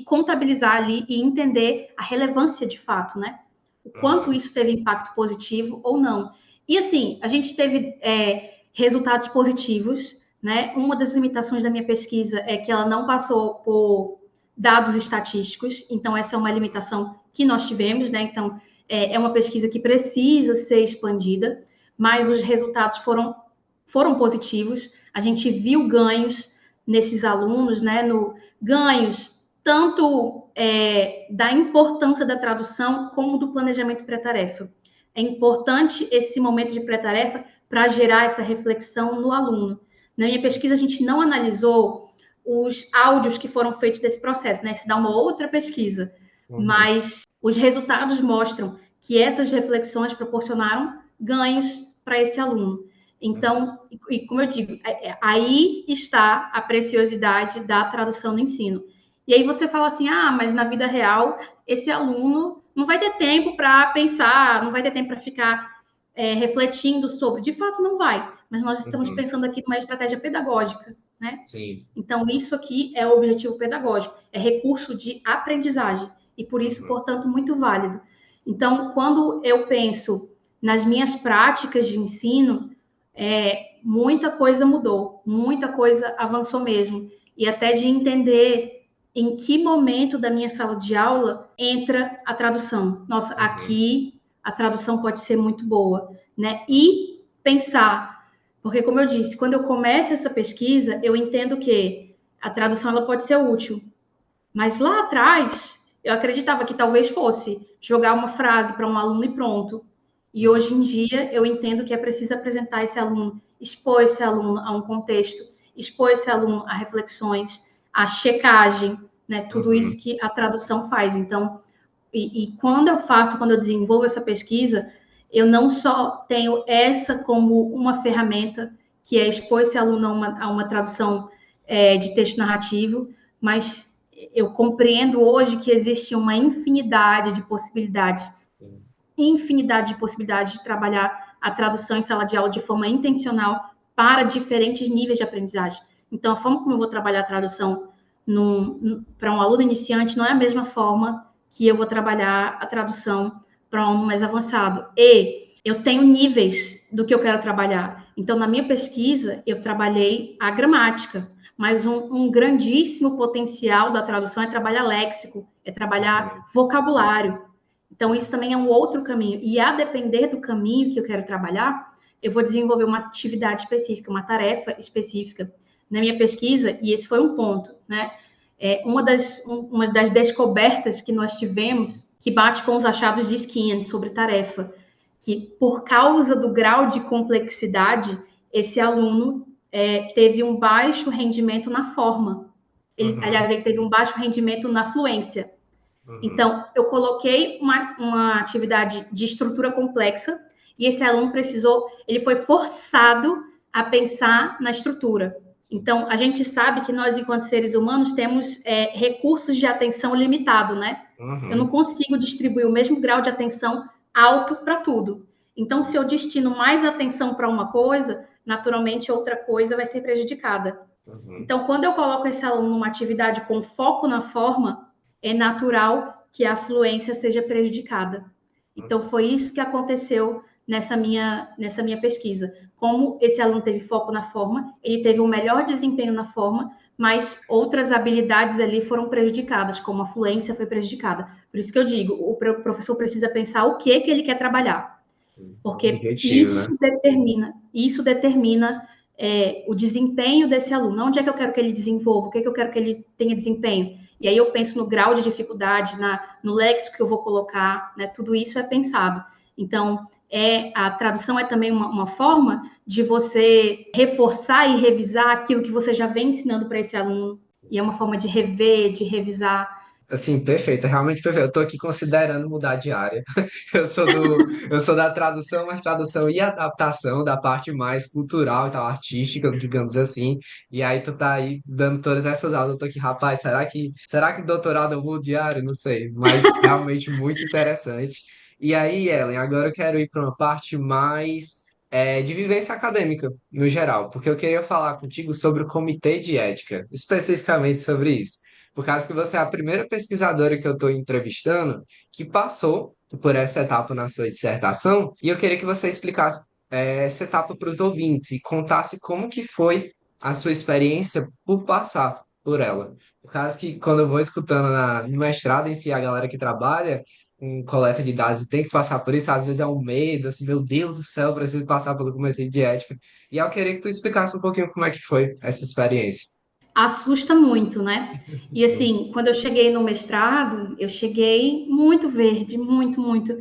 contabilizar ali e entender a relevância de fato, né? O quanto Uhum. isso teve impacto positivo ou não. E assim, a gente teve resultados positivos, né? Uma das limitações da minha pesquisa é que ela não passou por dados estatísticos, então essa é uma limitação que nós tivemos, né? Então é uma pesquisa que precisa ser expandida, mas os resultados foram positivos. A gente viu ganhos nesses alunos, né? No ganhos tanto da importância da tradução como do planejamento pré-tarefa. É importante esse momento de pré-tarefa para gerar essa reflexão no aluno. Na minha pesquisa, a gente não analisou os áudios que foram feitos desse processo, né? Isso dá uma outra pesquisa. Uhum. Mas os resultados mostram que essas reflexões proporcionaram ganhos para esse aluno. Uhum. Então, e como eu digo, aí está a preciosidade da tradução no ensino. E aí você fala assim, ah, mas na vida real, esse aluno não vai ter tempo para pensar, não vai ter tempo para ficar refletindo sobre. De fato, não vai. Mas nós estamos Uhum. pensando aqui numa estratégia pedagógica, né? Sim. Então, isso aqui é o objetivo pedagógico, é recurso de aprendizagem e por isso, Uhum. portanto, muito válido. Então, quando eu penso nas minhas práticas de ensino, muita coisa mudou, muita coisa avançou mesmo. E até de entender em que momento da minha sala de aula entra a tradução. Nossa, Uhum. aqui a tradução pode ser muito boa, né? E pensar, porque como eu disse, quando eu começo essa pesquisa, eu entendo que a tradução ela pode ser útil, mas lá atrás eu acreditava que talvez fosse jogar uma frase para um aluno e pronto. E hoje Uhum. em dia eu entendo que é preciso apresentar esse aluno, expor esse aluno a um contexto, expor esse aluno a reflexões, a checagem, né? Tudo isso Uhum. que a tradução faz. Então, quando eu desenvolvo essa pesquisa, eu não só tenho essa como uma ferramenta, que é expor esse aluno a uma tradução de texto narrativo, mas eu compreendo hoje que existe uma infinidade de possibilidades de trabalhar a tradução em sala de aula de forma intencional para diferentes níveis de aprendizagem. Então, a forma como eu vou trabalhar a tradução para um aluno iniciante não é a mesma forma que eu vou trabalhar a tradução para um aluno mais avançado. E eu tenho níveis do que eu quero trabalhar. Então, na minha pesquisa, eu trabalhei a gramática, mas um grandíssimo potencial da tradução é trabalhar léxico, é trabalhar Uhum. vocabulário. Então, isso também é um outro caminho. E a depender do caminho que eu quero trabalhar, eu vou desenvolver uma atividade específica, uma tarefa específica na minha pesquisa, e esse foi um ponto, né? Uma das descobertas que nós tivemos, que bate com os achados de Skinner sobre tarefa, que por causa do grau de complexidade, esse aluno teve um baixo rendimento na forma. Uhum. Aliás, ele teve um baixo rendimento na fluência. Uhum. Então, eu coloquei uma atividade de estrutura complexa e esse aluno ele foi forçado a pensar na estrutura. Então, a gente sabe que nós, enquanto seres humanos, temos recursos de atenção limitado, né? Eu não Uhum. consigo distribuir o mesmo grau de atenção alto para tudo. Então, se eu destino mais atenção para uma coisa, naturalmente outra coisa vai ser prejudicada. Uhum. Então, quando eu coloco esse aluno numa atividade com foco na forma, é natural que a fluência seja prejudicada. Então, Uhum. foi isso que aconteceu nessa minha pesquisa. Como esse aluno teve foco na forma, ele teve um melhor desempenho na forma, mas outras habilidades ali foram prejudicadas, como a fluência foi prejudicada. Por isso que eu digo, o professor precisa pensar o que que ele quer trabalhar, Um porque objetivo, né? isso determina o desempenho desse aluno. Onde é que eu quero que ele desenvolva? O que é que eu quero que ele tenha desempenho? E aí eu penso no grau de dificuldade, no léxico que eu vou colocar, né? Tudo isso é pensado. Então, a tradução é também uma forma de você reforçar e revisar aquilo que você já vem ensinando para esse aluno. E é uma forma de rever, de revisar. Assim, perfeito, realmente perfeito. Eu estou aqui considerando mudar de área. Eu sou da tradução, mas tradução e adaptação da parte mais cultural e tal, artística, digamos assim. E aí tu tá aí dando todas essas aulas. Eu tô aqui, rapaz, será que doutorado eu mudo de área? Não sei, mas realmente muito interessante. E aí, Ellen, agora eu quero ir para uma parte mais de vivência acadêmica, no geral, porque eu queria falar contigo sobre o comitê de ética, especificamente sobre isso. Por causa que você é a primeira pesquisadora que eu estou entrevistando que passou por essa etapa na sua dissertação, e eu queria que você explicasse essa etapa para os ouvintes e contasse como que foi a sua experiência por passar por ela. Por causa que quando eu vou escutando no mestrado em si, a galera que trabalha com coleta de dados e tem que passar por isso, às vezes é um medo, assim, meu Deus do céu, eu preciso passar pelo comitê de ética. E eu queria que tu explicasse um pouquinho como é que foi essa experiência. Assusta muito, né? E Sim. assim, quando eu cheguei no mestrado, eu cheguei muito verde, muito,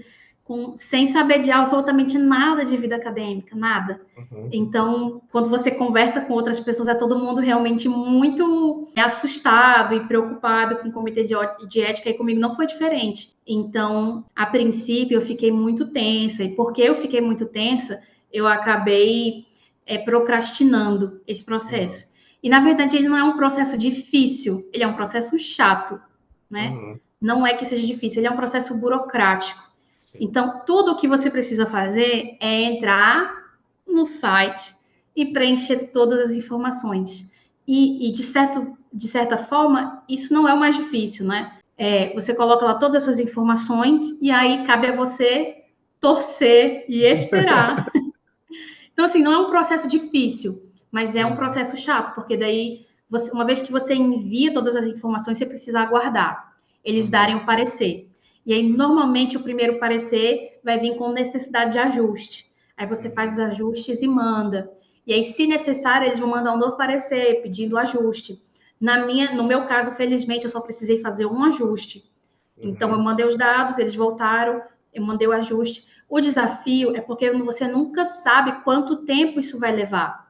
sem saber de absolutamente nada de vida acadêmica, nada. Uhum. Então, quando você conversa com outras pessoas, é todo mundo realmente muito assustado e preocupado com o comitê de ética, e comigo não foi diferente. Então, a princípio, eu fiquei muito tensa, e porque eu fiquei muito tensa, eu acabei procrastinando esse Uhum. processo. E, na verdade, ele não é um processo difícil, ele é um processo chato, né? Uhum. Não é que seja difícil, ele é um processo burocrático. Sim. Então, tudo o que você precisa fazer é entrar no site e preencher todas as informações. E de certa forma, isso não é o mais difícil, né? Você coloca lá todas as suas informações e aí cabe a você torcer e esperar. Então, assim, não é um processo difícil, mas é um Uhum. processo chato, porque daí, uma vez que você envia todas as informações, você precisa aguardar eles Uhum. darem o parecer. E aí, normalmente, o primeiro parecer vai vir com necessidade de ajuste. Aí você faz os Uhum. ajustes e manda. E aí, se necessário, eles vão mandar um novo parecer pedindo ajuste. No meu caso, felizmente, eu só precisei fazer um ajuste. Então, eu Uhum. mandei os dados, eles voltaram, eu mandei o ajuste. O desafio é porque você nunca sabe quanto tempo isso vai levar.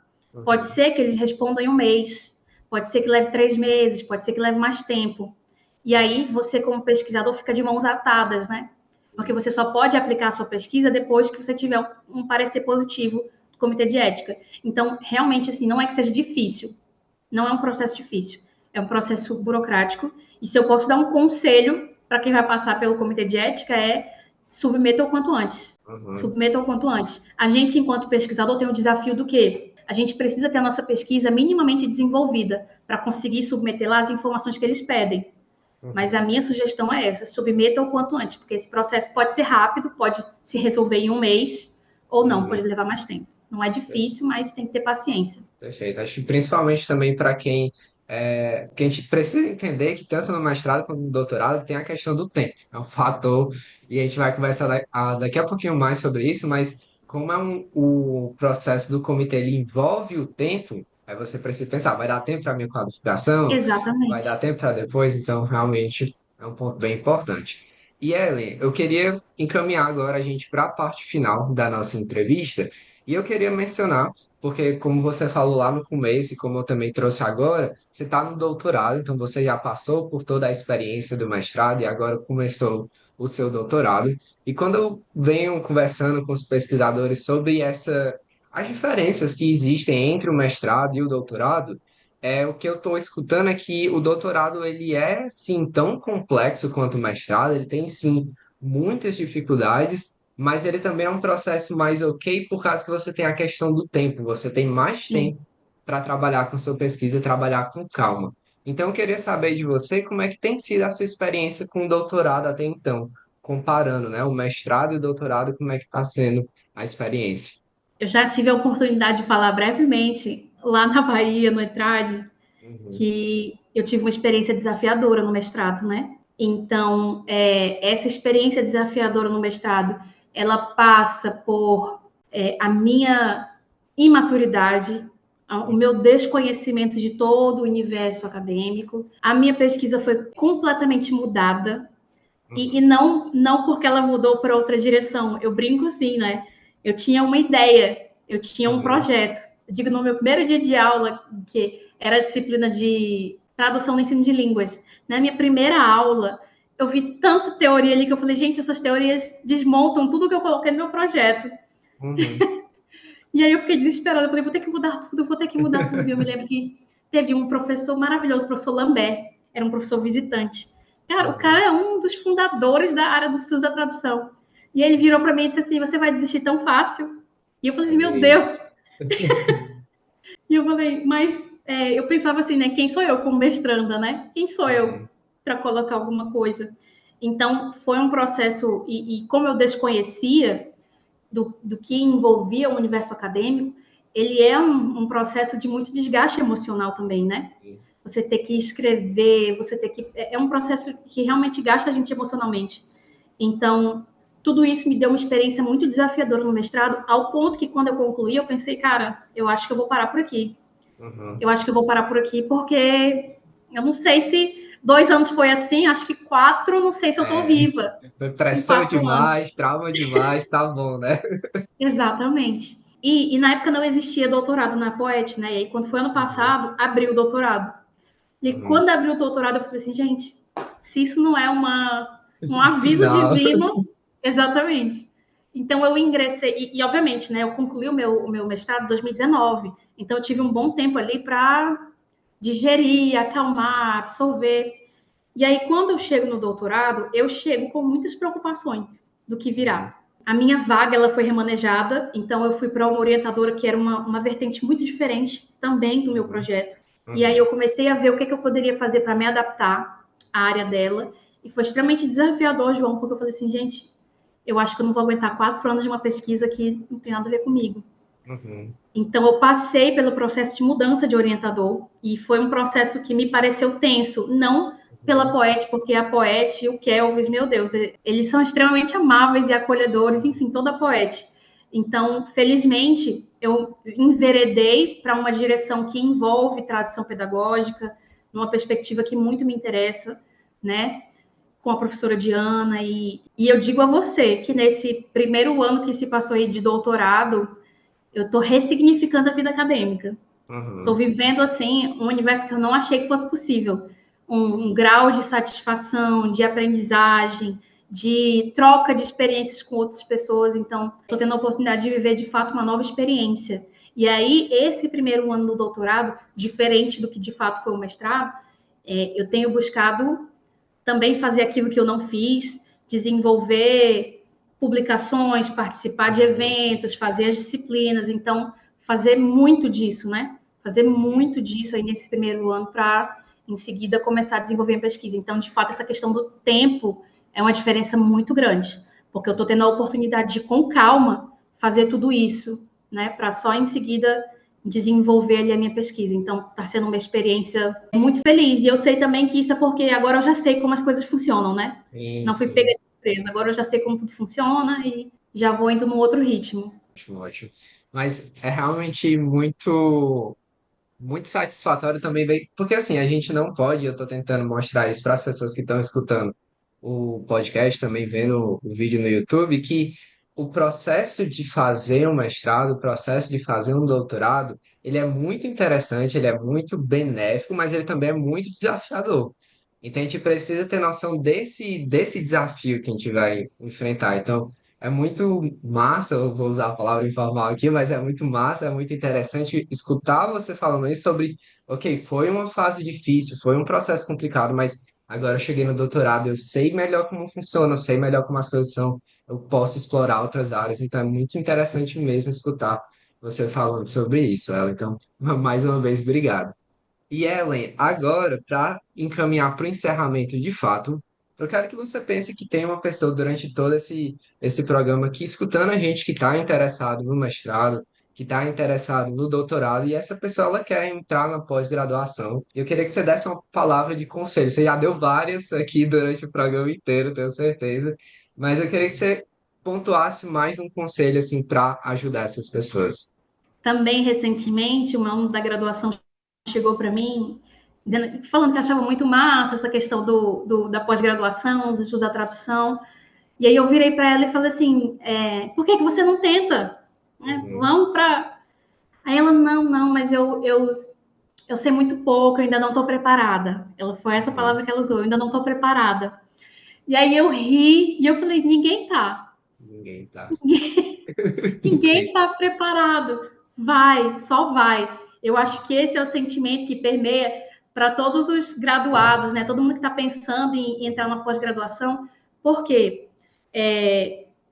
Pode Uhum. ser que eles respondam em um mês, pode ser que leve 3 meses, pode ser que leve mais tempo. E aí, você, como pesquisador, fica de mãos atadas, né? Porque você só pode aplicar a sua pesquisa depois que você tiver um parecer positivo do comitê de ética. Então, realmente, assim, não é que seja difícil, não é um processo difícil, é um processo burocrático. E se eu posso dar um conselho para quem vai passar pelo comitê de ética submeta o quanto antes. Uhum. Submeta o quanto antes. A gente, enquanto pesquisador, tem o desafio do quê? A gente precisa ter a nossa pesquisa minimamente desenvolvida para conseguir submeter lá as informações que eles pedem. Mas a Uhum. minha sugestão é essa: submeta o quanto antes, porque esse processo pode ser rápido, pode se resolver em um mês, ou não, pode Uhum. levar mais tempo. Não é difícil, mas tem que ter paciência. Perfeito. Acho que principalmente também para que a gente precisa entender que tanto no mestrado quanto no doutorado tem a questão do tempo. É um fator, e a gente vai conversar daqui a pouquinho mais sobre isso, mas como o processo do comitê ele envolve o tempo, aí você precisa pensar, vai dar tempo para minha qualificação? Vai dar Exatamente. tempo para depois? Então, realmente é um ponto bem importante. E Ellen, eu queria encaminhar agora a gente para a parte final da nossa entrevista, e eu queria mencionar porque, como você falou lá no começo, e como eu também trouxe agora, você está no doutorado, então você já passou por toda a experiência do mestrado e agora começou o seu doutorado. E quando eu venho conversando com os pesquisadores sobre as diferenças que existem entre o mestrado e o doutorado, o que eu estou escutando é que o doutorado ele é sim tão complexo quanto o mestrado, ele tem sim muitas dificuldades, mas ele também é um processo mais ok por causa que você tem a questão do tempo, você tem mais Sim. tempo para trabalhar com sua pesquisa e trabalhar com calma. Então, eu queria saber de você como é que tem sido a sua experiência com o doutorado até então, comparando, né, o mestrado e o doutorado, como é que está sendo a experiência. Eu já tive a oportunidade de falar brevemente lá na Bahia, no ETRAD, Uhum. que eu tive uma experiência desafiadora no mestrado, né? Então, essa experiência desafiadora no mestrado, ela passa por a minha imaturidade, o meu desconhecimento de todo o universo acadêmico. A minha pesquisa foi completamente mudada, e Uhum. não porque ela mudou para outra direção. Eu brinco assim, né? Eu tinha uma ideia, eu tinha um Uhum. projeto. Eu digo no meu primeiro dia de aula, que era a disciplina de tradução no ensino de línguas. Na minha primeira aula, eu vi tanta teoria ali que eu falei, gente, essas teorias desmontam tudo que eu coloquei no meu projeto. Uhum. E aí eu fiquei desesperada, eu falei, vou ter que mudar tudo, vou ter que mudar tudo. E eu me lembro que teve um professor maravilhoso, o professor Lambert, era um professor visitante. Cara, o Uhum. cara é um dos fundadores da área dos estudos da tradução. E ele virou para mim e disse assim: Você vai desistir tão fácil? E eu falei assim: Meu Aí. Deus! E eu falei: Mas eu pensava assim, né? Quem sou eu como mestranda, né? Quem sou eu Uhum. para colocar alguma coisa? Então, foi um processo, e como eu desconhecia do que envolvia o universo acadêmico, ele é um processo de muito desgaste emocional também, né? Você ter que escrever, você ter que. É um processo que realmente gasta a gente emocionalmente. Então, tudo isso me deu uma experiência muito desafiadora no mestrado, ao ponto que quando eu concluí, eu pensei, cara, eu acho que eu vou parar por aqui. Uhum. Eu acho que eu vou parar por aqui, porque eu não sei se 2 anos foi assim, acho que 4, não sei se eu tô É, viva foi em pressão 4 anos. demais, trauma demais, tá bom, né? Exatamente. E na época não existia doutorado na Poet, né? E aí, quando foi ano Uhum. passado, abriu o doutorado. E Uhum. quando abriu o doutorado, eu falei assim, gente, se isso não é um aviso Sinal. divino, exatamente. Então eu ingressei, obviamente, né, eu concluí o meu mestrado em 2019. Então eu tive um bom tempo ali para digerir, acalmar, absorver. E aí, quando eu chego no doutorado, eu chego com muitas preocupações do que Uhum. virá. A minha vaga ela foi remanejada, então eu fui para uma orientadora que era uma vertente muito diferente também do meu Uhum. projeto. E aí Uhum. eu comecei a ver o que eu poderia fazer para me adaptar à área dela. E foi extremamente desafiador, João, porque eu falei assim, gente, eu acho que eu não vou aguentar 4 anos de uma pesquisa que não tem nada a ver comigo. Uhum. Então, eu passei pelo processo de mudança de orientador e foi um processo que me pareceu tenso, não pela Uhum. Poete, porque a Poete e o Kelvis, meu Deus, eles são extremamente amáveis e acolhedores, enfim, toda a Poete. Então, felizmente, eu enveredei para uma direção que envolve tradução pedagógica, numa perspectiva que muito me interessa, né? Com a professora Diana, e eu digo a você que nesse primeiro ano que se passou aí de doutorado, eu estou ressignificando a vida acadêmica. Estou Uhum. vivendo assim um universo que eu não achei que fosse possível. Um grau de satisfação, de aprendizagem, de troca de experiências com outras pessoas. Então, estou tendo a oportunidade de viver de fato uma nova experiência. E aí, esse primeiro ano do doutorado, diferente do que de fato foi o mestrado, eu tenho buscado também fazer aquilo que eu não fiz, desenvolver publicações, participar de Uhum. eventos, fazer as disciplinas. Então, fazer muito disso, né? Fazer Uhum. muito disso aí nesse primeiro ano para, em seguida, começar a desenvolver a pesquisa. Então, de fato, essa questão do tempo é uma diferença muito grande, porque eu estou tendo a oportunidade de, com calma, fazer tudo isso, né? Para só em seguida desenvolver ali a minha pesquisa. Então, está sendo uma experiência muito feliz. E eu sei também que isso é porque agora eu já sei como as coisas funcionam, né? Sim, Não fui pega sim. de surpresa. Agora eu já sei como tudo funciona e já vou indo num outro ritmo. Ótimo, ótimo. Mas é realmente muito satisfatório também ver, porque assim, a gente não pode, eu tô tentando mostrar isso para as pessoas que estão escutando o podcast, também vendo o vídeo no YouTube, que o processo de fazer um mestrado, o processo de fazer um doutorado, ele é muito interessante, ele é muito benéfico, mas ele também é muito desafiador. Então a gente precisa ter noção desse desafio que a gente vai enfrentar. Então, é muito massa, eu vou usar a palavra informal aqui, mas é muito massa, é muito interessante escutar você falando isso sobre, ok, foi uma fase difícil, foi um processo complicado, mas agora eu cheguei no doutorado, eu sei melhor como funciona, eu sei melhor como as coisas são, eu posso explorar outras áreas, então é muito interessante mesmo escutar você falando sobre isso, ela. Então, mais uma vez, obrigado. E Ellen, agora, para encaminhar para o encerramento de fato, eu quero que você pense que tem uma pessoa durante todo esse programa aqui escutando a gente que está interessado no mestrado, que está interessado no doutorado e essa pessoa ela quer entrar na pós-graduação. Eu queria que você desse uma palavra de conselho. Você já deu várias aqui durante o programa inteiro, tenho certeza, mas eu queria que você pontuasse mais um conselho assim para ajudar essas pessoas. Também, recentemente, uma aluna da graduação chegou para mim falando que achava muito massa essa questão da pós-graduação, do estudo da tradução. E aí eu virei para ela e falei assim, por que você não tenta? Né? Uhum, Vamos para... Aí ela, não, mas eu sei muito pouco, eu ainda não estou preparada. Ela foi essa uhum. palavra que ela usou, eu ainda não estou preparada. E aí eu ri e eu falei, ninguém tá. Ninguém tá. Ninguém tá preparado. Vai, só vai. Eu acho que esse é o sentimento que permeia para todos os graduados, né? Todo mundo que está pensando em entrar na pós-graduação. Por quê?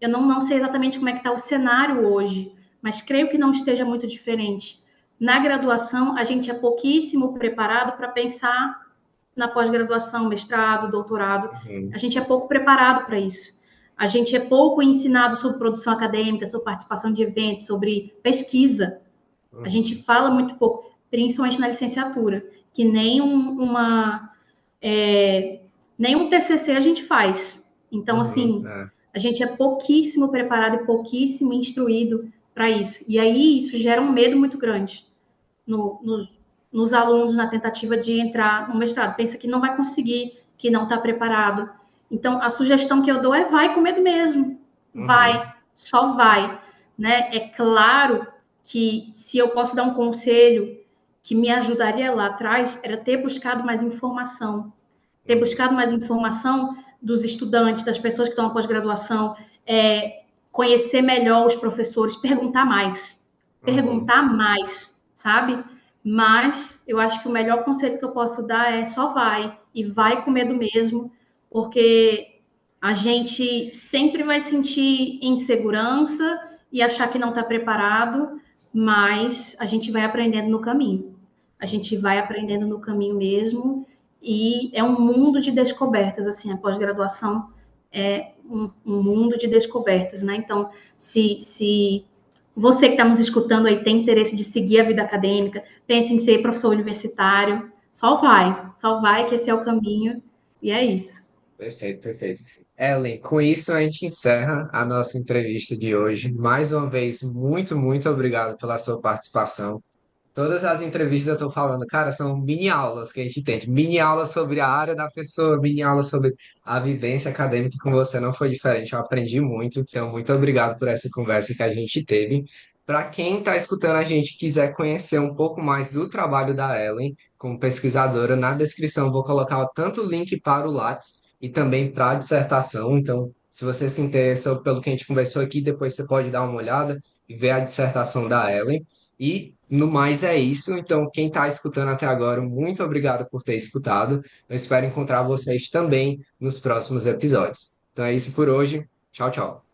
Eu não sei exatamente como é que está o cenário hoje, mas creio que não esteja muito diferente. Na graduação, a gente é pouquíssimo preparado para pensar na pós-graduação, mestrado, doutorado. A Uhum, gente é pouco preparado para isso. A gente é pouco ensinado sobre produção acadêmica, sobre participação de eventos, sobre pesquisa. A gente uhum, fala muito pouco, principalmente na licenciatura, que nem um TCC a gente faz. Então, uhum, assim, é, a gente é pouquíssimo preparado e pouquíssimo instruído para isso. E aí isso gera um medo muito grande no, no, nos alunos na tentativa de entrar no mestrado. Pensa que não vai conseguir, que não está preparado. Então, a sugestão que eu dou é vai com medo mesmo. uhum, Vai, só vai. Né? É claro que se eu posso dar um conselho que me ajudaria lá atrás, era ter buscado mais informação. Ter uhum, buscado mais informação dos estudantes, das pessoas que estão na pós-graduação, conhecer melhor os professores, perguntar mais. uhum. Perguntar mais, sabe? Mas eu acho que o melhor conselho que eu posso dar é só vai. E vai com medo mesmo, porque a gente sempre vai sentir insegurança e achar que não está preparado, mas a gente vai aprendendo no caminho. A gente vai aprendendo no caminho mesmo, e é um mundo de descobertas, assim, a pós-graduação é um mundo de descobertas, né? Então, se você que está nos escutando aí tem interesse de seguir a vida acadêmica, pense em ser professor universitário, só vai que esse é o caminho, e é isso. Perfeito, perfeito. Ellen, com isso a gente encerra a nossa entrevista de hoje. Mais uma vez, muito, muito obrigado pela sua participação. Todas as entrevistas eu estou falando, cara, são mini aulas que a gente tem, mini aulas sobre a área da pessoa, mini aulas sobre a vivência acadêmica, com você não foi diferente. Eu aprendi muito, então muito obrigado por essa conversa que a gente teve. Para quem está escutando a gente e quiser conhecer um pouco mais do trabalho da Ellen como pesquisadora, na descrição eu vou colocar tanto o link para o Lattes e também para a dissertação. Então, se você se interessou pelo que a gente conversou aqui, depois você pode dar uma olhada e ver a dissertação da Ellen. E no mais é isso. Então, quem está escutando até agora, muito obrigado por ter escutado. Eu espero encontrar vocês também nos próximos episódios. Então é isso por hoje. Tchau, tchau.